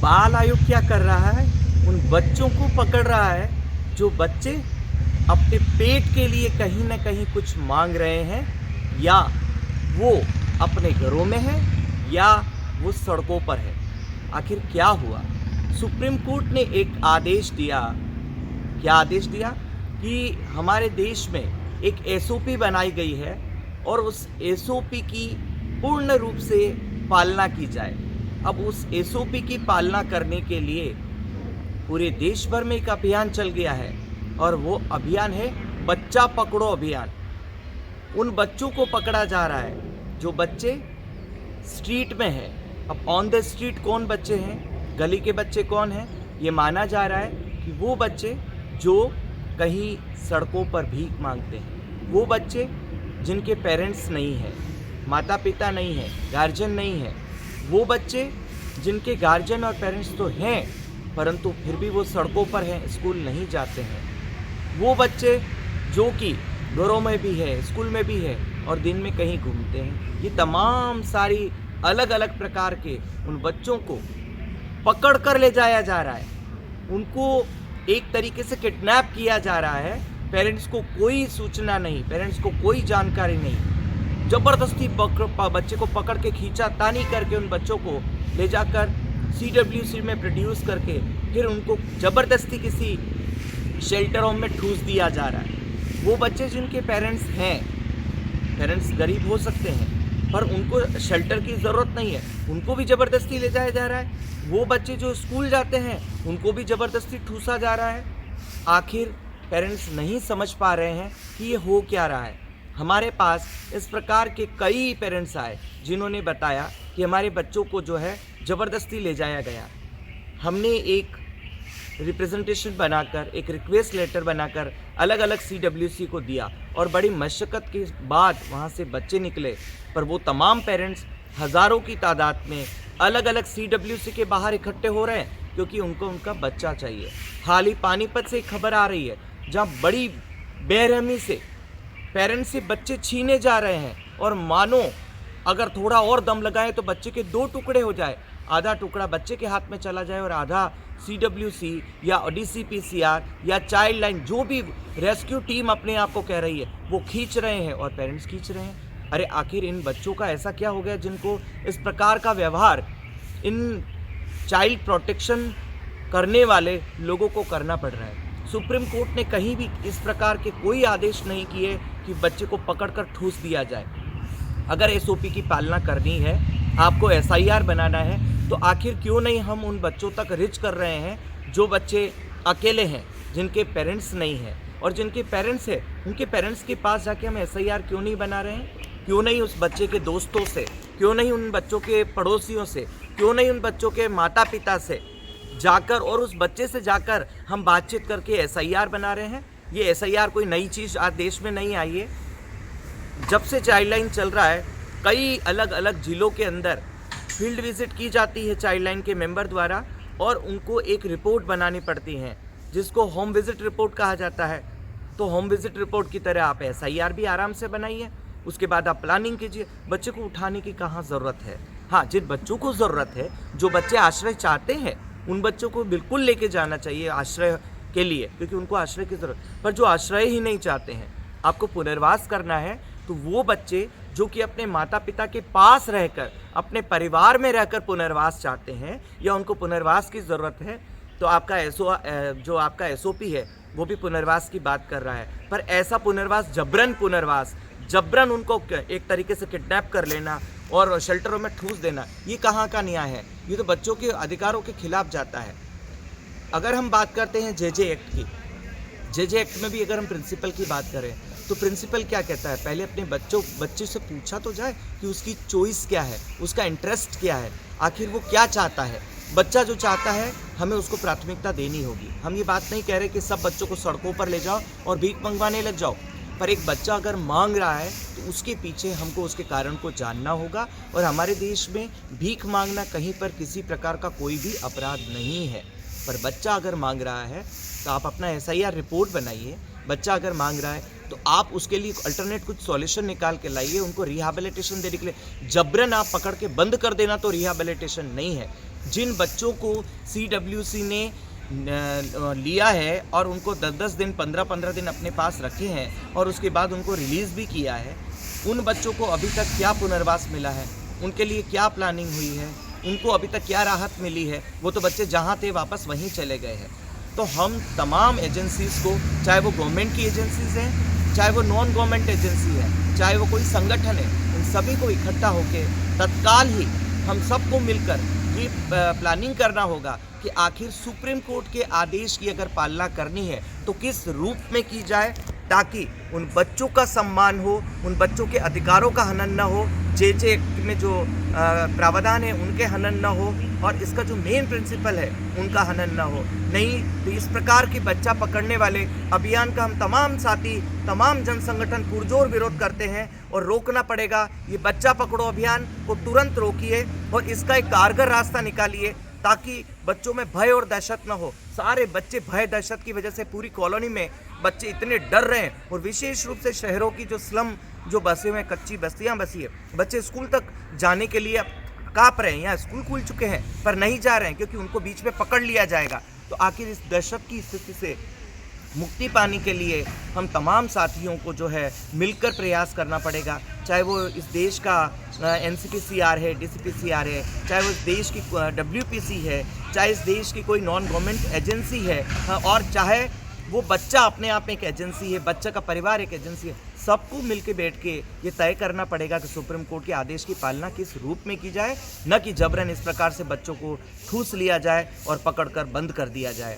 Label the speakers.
Speaker 1: बाल आयोग क्या कर रहा है, उन बच्चों को पकड़ रहा है जो बच्चे अपने पेट के लिए कहीं ना कहीं कुछ मांग रहे हैं, या वो अपने घरों में है या वो सड़कों पर है। आखिर क्या हुआ? सुप्रीम कोर्ट ने एक आदेश दिया। क्या आदेश दिया? कि हमारे देश में एक एसओपी बनाई गई है और उस एसओपी की पूर्ण रूप से पालना की जाए। अब उस एसओपी की पालना करने के लिए पूरे देश भर में एक अभियान चल गया है और वो अभियान है बच्चा पकड़ो अभियान। उन बच्चों को पकड़ा जा रहा है जो बच्चे स्ट्रीट में हैं। अब ऑन द स्ट्रीट कौन बच्चे हैं, गली के बच्चे कौन हैं? ये माना जा रहा है कि वो बच्चे जो कहीं सड़कों पर भीख मांगते हैं, वो बच्चे जिनके पेरेंट्स नहीं हैं, माता पिता नहीं हैं, गार्जियन नहीं है, वो बच्चे जिनके गार्जियन और पेरेंट्स तो हैं परंतु फिर भी वो सड़कों पर हैं, स्कूल नहीं जाते हैं, वो बच्चे जो कि घरों में भी है, स्कूल में भी है और दिन में कहीं घूमते हैं। ये तमाम सारी अलग अलग प्रकार के उन बच्चों को पकड़ कर ले जाया जा रहा है। उनको एक तरीके से किडनैप किया जा रहा है। पेरेंट्स को कोई सूचना नहीं, पेरेंट्स को कोई जानकारी नहीं, ज़बरदस्ती बच्चे को पकड़ के खींचा तानी करके उन बच्चों को ले जाकर CWC में प्रोड्यूस करके फिर उनको ज़बरदस्ती किसी शेल्टर होम में ठूस दिया जा रहा है। वो बच्चे जिनके पेरेंट्स हैं, पेरेंट्स गरीब हो सकते हैं पर उनको शेल्टर की ज़रूरत नहीं है, उनको भी ज़बरदस्ती ले जाया जा रहा है। वो बच्चे जो स्कूल जाते हैं उनको भी ज़बरदस्ती ठूसा जा रहा है। आखिर पेरेंट्स नहीं समझ पा रहे हैं कि ये हो क्या रहा है। हमारे पास इस प्रकार के कई पेरेंट्स आए जिन्होंने बताया कि हमारे बच्चों को जो है ज़बरदस्ती ले जाया गया। हमने एक रिप्रेजेंटेशन बनाकर, एक रिक्वेस्ट लेटर बनाकर अलग अलग CWC को दिया और बड़ी मशक्क़त के बाद वहाँ से बच्चे निकले, पर वो तमाम पेरेंट्स हज़ारों की तादाद में अलग अलग CWC के बाहर इकट्ठे हो रहे हैं क्योंकि उनको उनका बच्चा चाहिए। हाल ही पानीपत से एक खबर आ रही है जहाँ बड़ी बेरहमी से पेरेंट्स से बच्चे छीने जा रहे हैं और मानो अगर थोड़ा और दम लगाए तो बच्चे के 2 टुकड़े हो जाए, आधा टुकड़ा बच्चे के हाथ में चला जाए और आधा CWC या DCPCR या चाइल्ड लाइन जो भी रेस्क्यू टीम अपने आप को कह रही है वो खींच रहे हैं और पेरेंट्स खींच रहे हैं। अरे आखिर इन बच्चों का ऐसा क्या हो गया जिनको इस प्रकार का व्यवहार इन चाइल्ड प्रोटेक्शन करने वाले लोगों को करना पड़ रहा है? सुप्रीम कोर्ट ने कहीं भी इस प्रकार के कोई आदेश नहीं किए कि बच्चे को पकड़कर ठूस दिया जाए। अगर SOP की पालना करनी है, आपको SIR बनाना है, तो आखिर क्यों नहीं हम उन बच्चों तक रीच कर रहे हैं जो बच्चे अकेले हैं, जिनके पेरेंट्स नहीं हैं, और जिनके पेरेंट्स हैं उनके पेरेंट्स के पास जाके हम SIR क्यों नहीं बना रहे हैं? क्यों नहीं उस बच्चे के दोस्तों से, क्यों नहीं उन बच्चों के पड़ोसियों से, क्यों नहीं उन बच्चों के माता पिता से जाकर और उस बच्चे से जाकर हम बातचीत करके SIR बना रहे हैं? ये SIR कोई नई चीज़ आज देश में नहीं आई है। जब से चाइल्ड लाइन चल रहा है कई अलग अलग जिलों के अंदर फील्ड विजिट की जाती है चाइल्ड लाइन के मेंबर द्वारा और उनको एक रिपोर्ट बनानी पड़ती है जिसको होम विजिट रिपोर्ट कहा जाता है। तो होम विजिट रिपोर्ट की तरह आप SIR भी आराम से बनाइए, उसके बाद आप प्लानिंग कीजिए। बच्चे को उठाने की कहाँ ज़रूरत है? हाँ, जिन बच्चों को ज़रूरत है, जो बच्चे आश्रय चाहते हैं, उन बच्चों को बिल्कुल लेके जाना चाहिए आश्रय के लिए, क्योंकि उनको आश्रय की ज़रूरत। पर जो आश्रय ही नहीं चाहते हैं, आपको पुनर्वास करना है, तो वो बच्चे जो कि अपने माता पिता के पास रहकर, अपने परिवार में रहकर पुनर्वास चाहते हैं या उनको पुनर्वास की ज़रूरत है, तो आपका जो आपका SOP है वो भी पुनर्वास की बात कर रहा है। पर ऐसा पुनर्वास, जबरन उनको एक तरीके से किडनैप कर लेना और शेल्टरों में ठूस देना, ये कहाँ का न्याय है? ये तो बच्चों के अधिकारों के खिलाफ जाता है। अगर हम बात करते हैं JJ एक्ट की, JJ एक्ट में भी अगर हम प्रिंसिपल की बात करें तो प्रिंसिपल क्या कहता है? पहले अपने बच्चे से पूछा तो जाए कि उसकी चॉइस क्या है, उसका इंटरेस्ट क्या है, आखिर वो क्या चाहता है। बच्चा जो चाहता है हमें उसको प्राथमिकता देनी होगी। हम ये बात नहीं कह रहे कि सब बच्चों को सड़कों पर ले जाओ और भीख मंगवाने लग जाओ, पर एक बच्चा अगर मांग रहा है तो उसके पीछे हमको उसके कारण को जानना होगा। और हमारे देश में भीख मांगना कहीं पर किसी प्रकार का कोई भी अपराध नहीं है। पर बच्चा अगर मांग रहा है तो आप अपना SIR रिपोर्ट बनाइए। बच्चा अगर मांग रहा है तो आप उसके लिए अल्टरनेट कुछ सॉल्यूशन निकाल के लाइए, उनको रिहैबिलिटेशन देने के लिए। जबरन आप पकड़ के बंद कर देना तो रिहैबिलिटेशन नहीं है। जिन बच्चों को CWC ने लिया है और उनको 10-10 दिन 15-15 दिन अपने पास रखे हैं और उसके बाद उनको रिलीज़ भी किया है, उन बच्चों को अभी तक क्या पुनर्वास मिला है, उनके लिए क्या प्लानिंग हुई है, उनको अभी तक क्या राहत मिली है? वो तो बच्चे जहाँ थे वापस वहीं चले गए हैं। तो हम तमाम एजेंसीज़ को, चाहे वो गवर्नमेंट की एजेंसीज़ हैं, चाहे वो नॉन गवर्नमेंट एजेंसी है, चाहे वो कोई संगठन है, उन सभी को इकट्ठा होकर तत्काल ही हम सबको मिलकर ये प्लानिंग करना होगा कि आखिर सुप्रीम कोर्ट के आदेश की अगर पालना करनी है तो किस रूप में की जाए, ताकि उन बच्चों का सम्मान हो, उन बच्चों के अधिकारों का हनन न हो, JJ एक्ट में जो प्रावधान है उनके हनन न हो, और इसका जो मेन प्रिंसिपल है उनका हनन न हो। नहीं तो इस प्रकार की बच्चा पकड़ने वाले अभियान का हम तमाम साथी, तमाम जन संगठन पुरजोर विरोध करते हैं और रोकना पड़ेगा। ये बच्चा पकड़ो अभियान को तुरंत रोकिए और इसका एक कारगर रास्ता निकालिए, ताकि बच्चों में भय और दहशत न हो। सारे बच्चे भय दहशत की वजह से पूरी कॉलोनी में बच्चे इतने डर रहे हैं, और विशेष रूप से शहरों की जो स्लम जो बसे हुए कच्ची बस्तियां बसी है, बच्चे स्कूल तक जाने के लिए काँप रहे हैं। यहाँ स्कूल खुल चुके हैं पर नहीं जा रहे हैं क्योंकि उनको बीच में पकड़ लिया जाएगा। तो आखिर इस दहशत की स्थिति से मुक्ति पाने के लिए हम तमाम साथियों को जो है मिलकर प्रयास करना पड़ेगा, चाहे वो इस देश का NCPCR है, DCPCR है, चाहे वो इस देश की WPC है, चाहे इस देश की कोई नॉन गवर्नमेंट एजेंसी है, और चाहे वो बच्चा अपने आप में एक एजेंसी है, बच्चा का परिवार एक एजेंसी है। सबको मिलके बैठ के ये तय करना पड़ेगा कि सुप्रीम कोर्ट के आदेश की पालना किस रूप में की जाए, न कि जबरन इस प्रकार से बच्चों को ठूस लिया जाए और पकड़कर बंद कर दिया जाए।